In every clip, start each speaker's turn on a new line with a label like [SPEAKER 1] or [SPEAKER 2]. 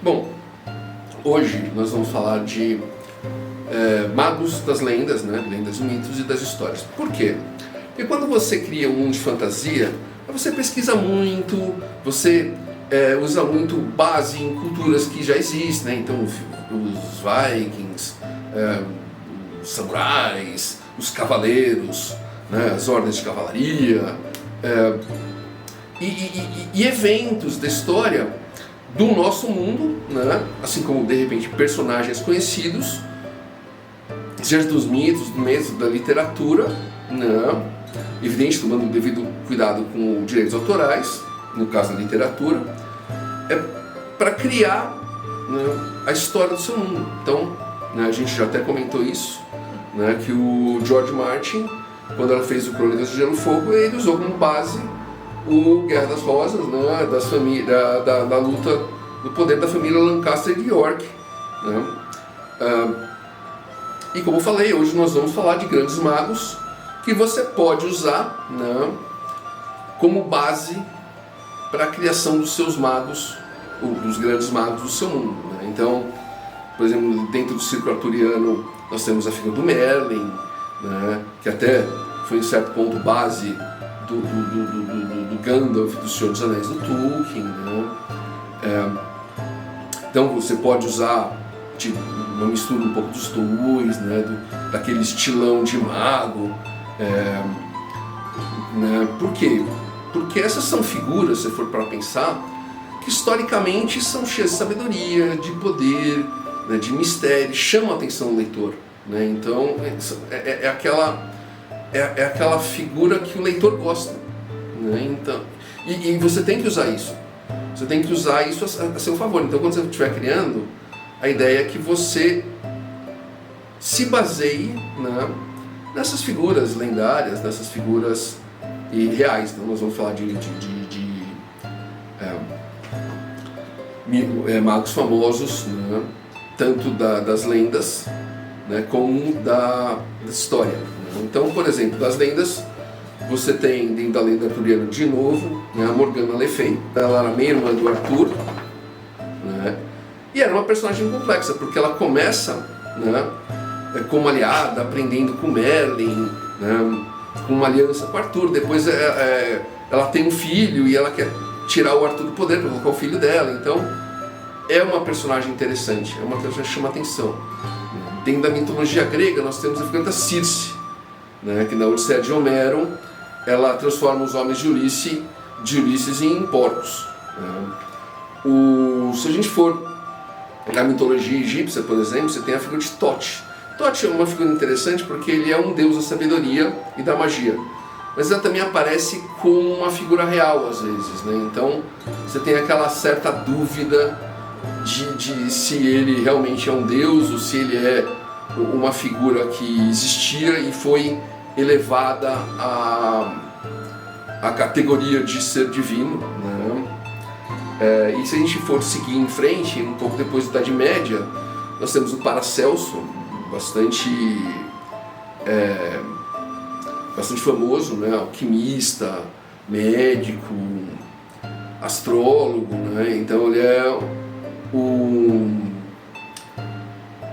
[SPEAKER 1] Bom, hoje nós vamos falar de magos das lendas, né? Lendas, mitos e das histórias. Por quê? Porque quando você cria um mundo de fantasia, você pesquisa muito, você usa muito base em culturas que já existem, né? Então os Vikings, os samurais, os cavaleiros, né? As ordens de cavalaria, e eventos da história do nosso mundo, né? Assim como de repente personagens conhecidos, seja dos mitos, da literatura, né? Evidente, tomando o devido cuidado com os direitos autorais, no caso da literatura, para criar, né, a história do seu mundo. Então, né, a gente já até comentou isso, né, que o George Martin, quando ela fez o Crônicas de Gelo e Fogo, ele usou como base o Guerra das Rosas, né, da luta do poder da família Lancaster de York, né. E como eu falei, hoje nós vamos falar de grandes magos que você pode usar, né, como base para a criação dos seus magos, ou dos grandes magos do seu mundo, né. Então, por exemplo, dentro do círculo arturiano nós temos a figura do Merlin, né, que até foi em certo ponto base do Gandalf, do Senhor dos Anéis, do Tolkien, né. Então você pode usar uma mistura um pouco dos dois, né, daquele estilão de mago. Né, por quê? Porque essas são figuras, se for para pensar, que historicamente são cheias de sabedoria, de poder, né, de mistério, chamam a atenção do leitor, né? Então é aquela figura que o leitor gosta, né? Então, e você tem que usar isso. Você tem que usar isso a seu favor. Então, quando você estiver criando, a ideia é que você se baseie, né, nessas figuras lendárias, nessas figuras reais. Então, nós vamos falar de magos famosos, né, tanto das lendas, né, como da história, né? Então, por exemplo, das lendas, você tem dentro da lenda arturiana de novo, né, a Morgana Le Fay. Ela era meia-irmã do Arthur, né, e era uma personagem complexa, porque ela começa, né, como aliada, aprendendo com Merlin, né, com uma aliança com Arthur. Depois ela tem um filho e ela quer tirar o Arthur do poder para colocar o filho dela. Então é uma personagem interessante, é uma personagem que chama atenção. Dentro da mitologia grega nós temos a figura da Circe, né, que na Odisseia de Homero ela transforma os homens de Ulisses em porcos, né. Se a gente for na mitologia egípcia, por exemplo, você tem a figura de Thoth. Thoth é uma figura interessante porque ele é um deus da sabedoria e da magia, mas ela também aparece como uma figura real às vezes, né? Então você tem aquela certa dúvida de se ele realmente é um deus ou se ele é uma figura que existia e foi elevada à categoria de ser divino, né? E se a gente for seguir em frente, um pouco depois da Idade Média, nós temos o Paracelso, bastante famoso, né? Alquimista, médico, astrólogo, né? Então ele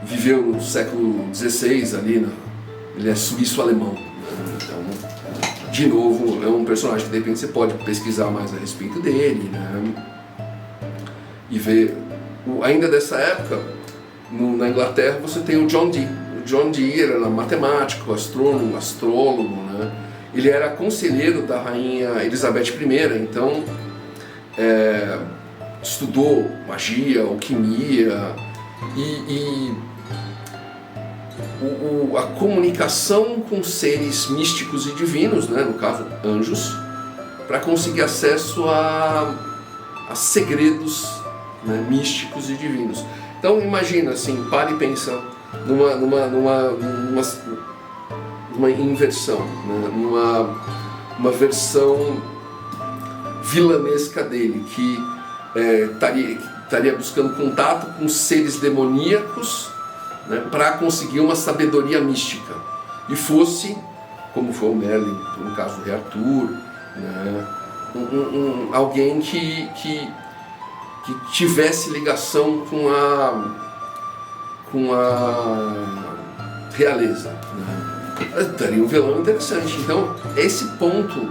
[SPEAKER 1] viveu no século XVI ali, ele é suíço-alemão, né? Então, de novo, é um personagem que de repente você pode pesquisar mais a respeito dele, né? E ver, ainda dessa época, na Inglaterra você tem o John Dee. O John Dee era matemático, astrônomo, astrólogo, né? Ele era conselheiro da rainha Elizabeth I, então estudou magia, alquimia e a comunicação com seres místicos e divinos, né? No caso anjos, para conseguir acesso a segredos, né, místicos e divinos. Então imagina assim, para e pensa numa inversão, né, numa versão vilanesca dele, que estaria buscando contato com seres demoníacos, né, para conseguir uma sabedoria mística, e fosse, como foi o Merlin, no caso do rei Arthur, né, alguém que que tivesse ligação com a realeza, né? Daria um vilão interessante. Então, esse ponto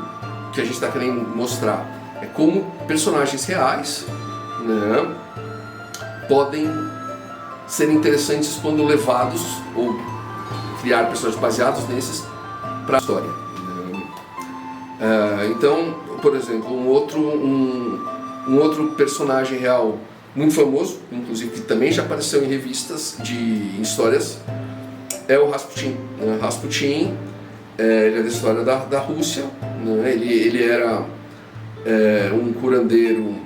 [SPEAKER 1] que a gente está querendo mostrar é como personagens reais, né, podem ser interessantes quando levados, ou criar personagens baseados nesses, para a história. Então, por exemplo, um outro personagem real muito famoso, inclusive que também já apareceu em revistas em histórias, é o Rasputin. Rasputin, ele é da história da Rússia, né? Ele era um curandeiro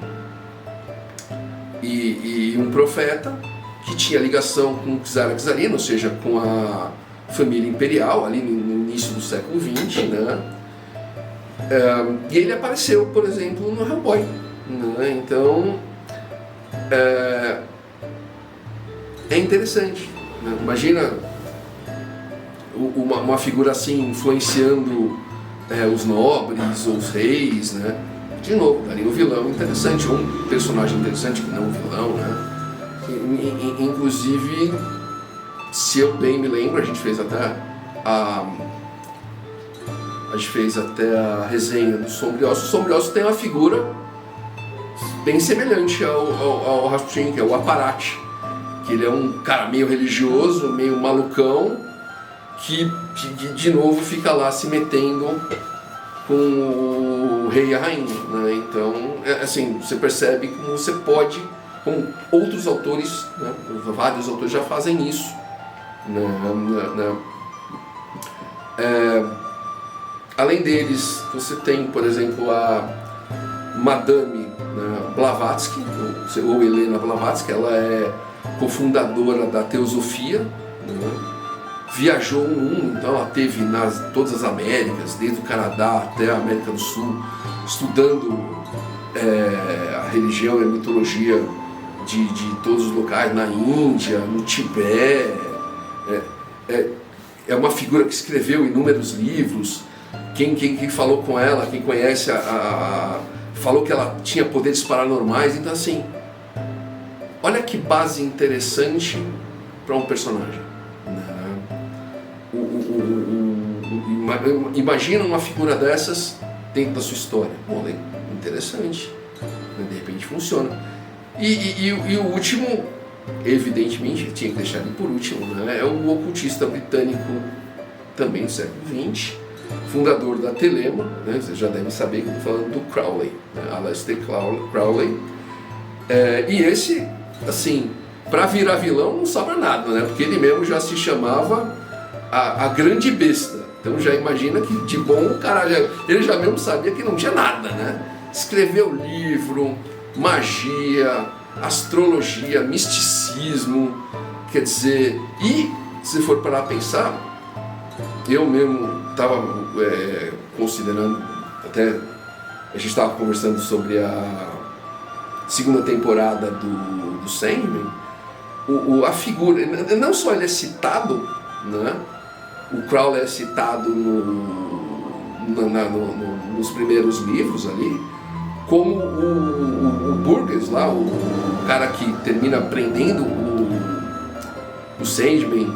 [SPEAKER 1] e um profeta que tinha ligação com o czar czarina, ou seja, com a família imperial, ali no início do século XX, né? E ele apareceu, por exemplo, no Hellboy, né? Então, é interessante, né? Imagina uma figura assim influenciando os nobres ou os reis, né? De novo, daria um vilão interessante, ou um personagem interessante que não um vilão, né? Inclusive, se eu bem me lembro, a gente fez até a resenha do Sombriossos. O Sombriossos tem uma figura bem semelhante ao Rasputin, que é o Aparate, que ele é um cara meio religioso, meio malucão, que de novo fica lá se metendo com o rei e a rainha, né? Então, assim, você percebe como você pode, como outros autores, né? Vários autores já fazem isso, né? Além deles, você tem, por exemplo, a Madame, né, Blavatsky, ou Helena Blavatsky. Ela é cofundadora da Teosofia, né? Viajou o mundo, então ela teve todas as Américas, desde o Canadá até a América do Sul, estudando a religião e a mitologia de todos os locais, na Índia, no Tibete. É uma figura que escreveu inúmeros livros. Quem falou com ela, quem conhece, falou que ela tinha poderes paranormais. Então, assim, olha que base interessante para um personagem, né? Imagina uma figura dessas dentro da sua história. Bom, interessante, né? De repente funciona. E o último, evidentemente, tinha que deixar ele por último, né? É o ocultista britânico, também do século XX, fundador da Telema, né? Vocês já devem saber que eu estou falando do Crowley, né? Aleister Crowley. E esse, assim, para virar vilão não sobra nada, né? Porque ele mesmo já se chamava a grande besta. Então já imagina que de bom o cara ele já mesmo sabia que não tinha nada, né? Escreveu livro, magia, astrologia, misticismo, quer dizer, e se for parar a pensar, eu mesmo estava considerando, até a gente estava conversando sobre a segunda temporada do Sandman, a figura, não só ele é citado, né? O Crowley é citado nos primeiros livros ali, como o Burgess lá, o cara que termina prendendo o Sandman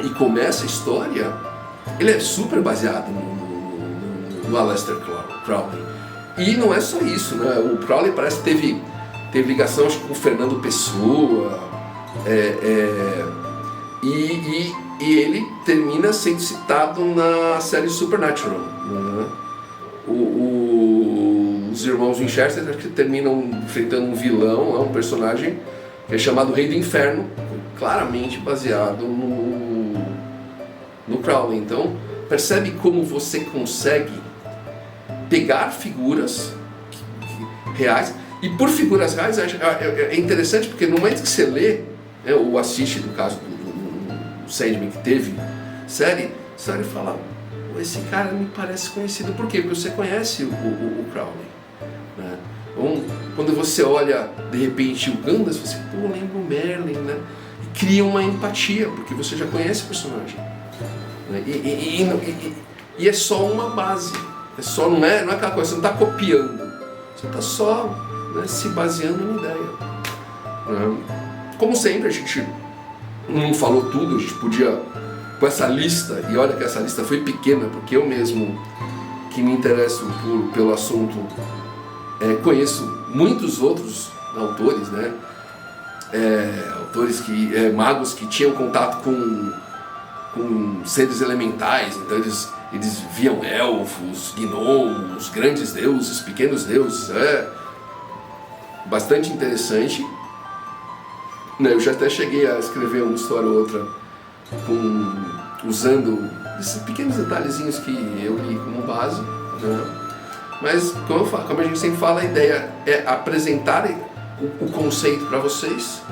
[SPEAKER 1] e começa a história, ele é super baseado no Aleister Crowley. E não é só isso, né? O Crowley parece que teve ligação, acho que, com o Fernando Pessoa, e ele termina sendo citado na série Supernatural, né? Os irmãos Winchester acho que terminam enfrentando um vilão, um personagem que é chamado Rei do Inferno, claramente baseado no Crowley. Então, percebe como você consegue pegar figuras reais, e por figuras reais é interessante porque no momento que você lê, né, ou assiste, no caso do Sandman, que teve série, você olha e fala, esse cara me parece conhecido. Por quê? Porque você conhece o Crowley, né? Então, quando você olha de repente o Gandalf, você lembra o Merlin, né? E cria uma empatia, porque você já conhece o personagem, né? E é só uma base, não é aquela coisa, você não está copiando, você está só né, se baseando em ideia. Né? Como sempre, a gente não falou tudo, a gente podia, com essa lista, e olha que essa lista foi pequena, porque eu mesmo, que me interesso pelo assunto, conheço muitos outros autores, né? Autores magos que tinham contato com seres elementais, então eles viam elfos, gnomos, grandes deuses, pequenos deuses, bastante interessante. Eu já até cheguei a escrever uma história ou outra usando esses pequenos detalhezinhos que eu li como base, né? Mas como a gente sempre fala, a ideia é apresentar o conceito para vocês,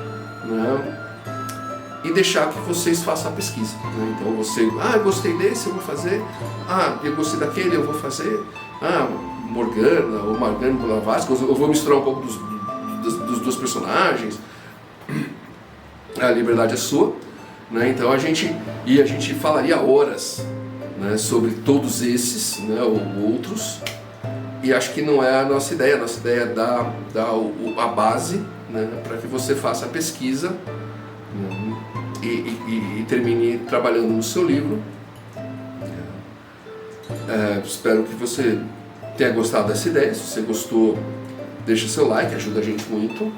[SPEAKER 1] né? E deixar que vocês façam a pesquisa, né? Então eu gostei desse, eu vou fazer. Eu gostei daquele, eu vou fazer. Morgana ou Morgana Blavatsky, eu vou misturar um pouco dos dois personagens. A liberdade é sua, né? Então a gente falaria horas, né, sobre todos esses, né, ou outros, e acho que não é a nossa ideia é dar a base, né, para que você faça a pesquisa, né, e termine trabalhando no seu livro. Espero que você tenha gostado dessa ideia. Se você gostou, deixa seu like, ajuda a gente muito.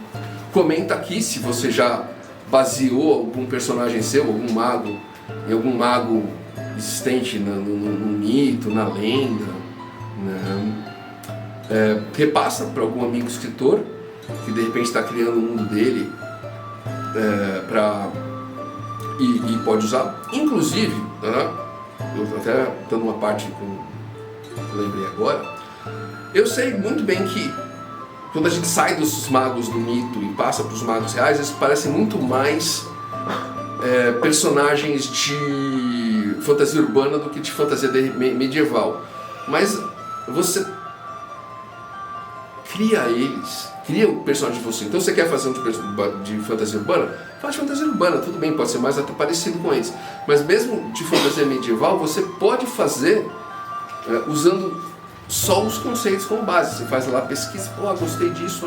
[SPEAKER 1] Comenta aqui se você já baseou algum personagem seu, em algum mago existente no mito, na lenda, né? Repassa para algum amigo escritor que de repente está criando o mundo dele, e pode usar. Inclusive, eu até dando uma parte que eu lembrei agora, eu sei muito bem que quando a gente sai dos magos do mito e passa para os magos reais, eles parecem muito mais personagens de fantasia urbana do que de fantasia medieval. Mas você cria o personagem de você. Então você quer fazer de fantasia urbana? Faz de fantasia urbana, tudo bem, pode ser mais até parecido com eles. Mas mesmo de fantasia medieval, você pode fazer usando só os conceitos como base. Você faz lá a pesquisa, gostei disso,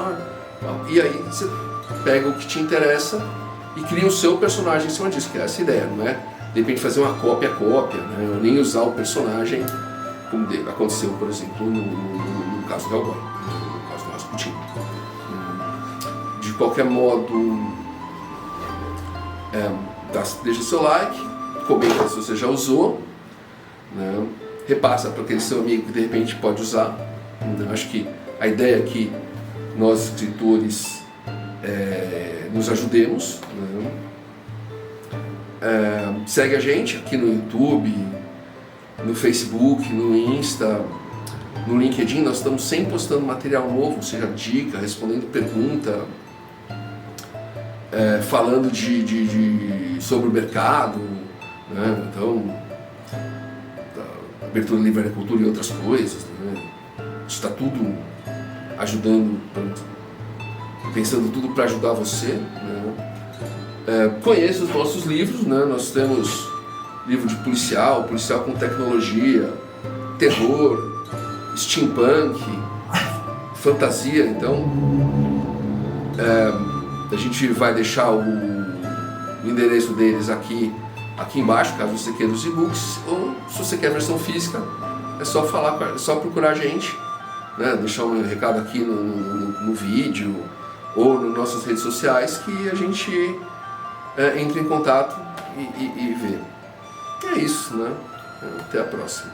[SPEAKER 1] e aí você pega o que te interessa e cria o seu personagem em cima disso, que é essa ideia, não é? De repente fazer uma cópia, né? Ou nem usar o personagem, como aconteceu, por exemplo, no caso do Hellboy, no caso do Rasputin. De qualquer modo, deixa seu like, comenta se você já usou, né? Repassa para aquele seu amigo que de repente pode usar. Então, acho que a ideia é que nós escritores nos ajudemos, né? Segue a gente aqui no YouTube, no Facebook, no Insta, no LinkedIn. Nós estamos sempre postando material novo, seja dica, respondendo pergunta, falando sobre o mercado, né? Então, abertura livre da cultura e outras coisas, né? Está tudo ajudando, pensando tudo para ajudar você, né? Conheça os nossos livros, né? Nós temos livro de policial com tecnologia, terror, steampunk, fantasia. Então a gente vai deixar o endereço deles aqui embaixo, caso você queira os e-books, ou se você quer a versão física, é só procurar a gente, né? Deixar um recado aqui no vídeo ou nas nossas redes sociais, que a gente entra em contato e vê. É isso, né? Até a próxima.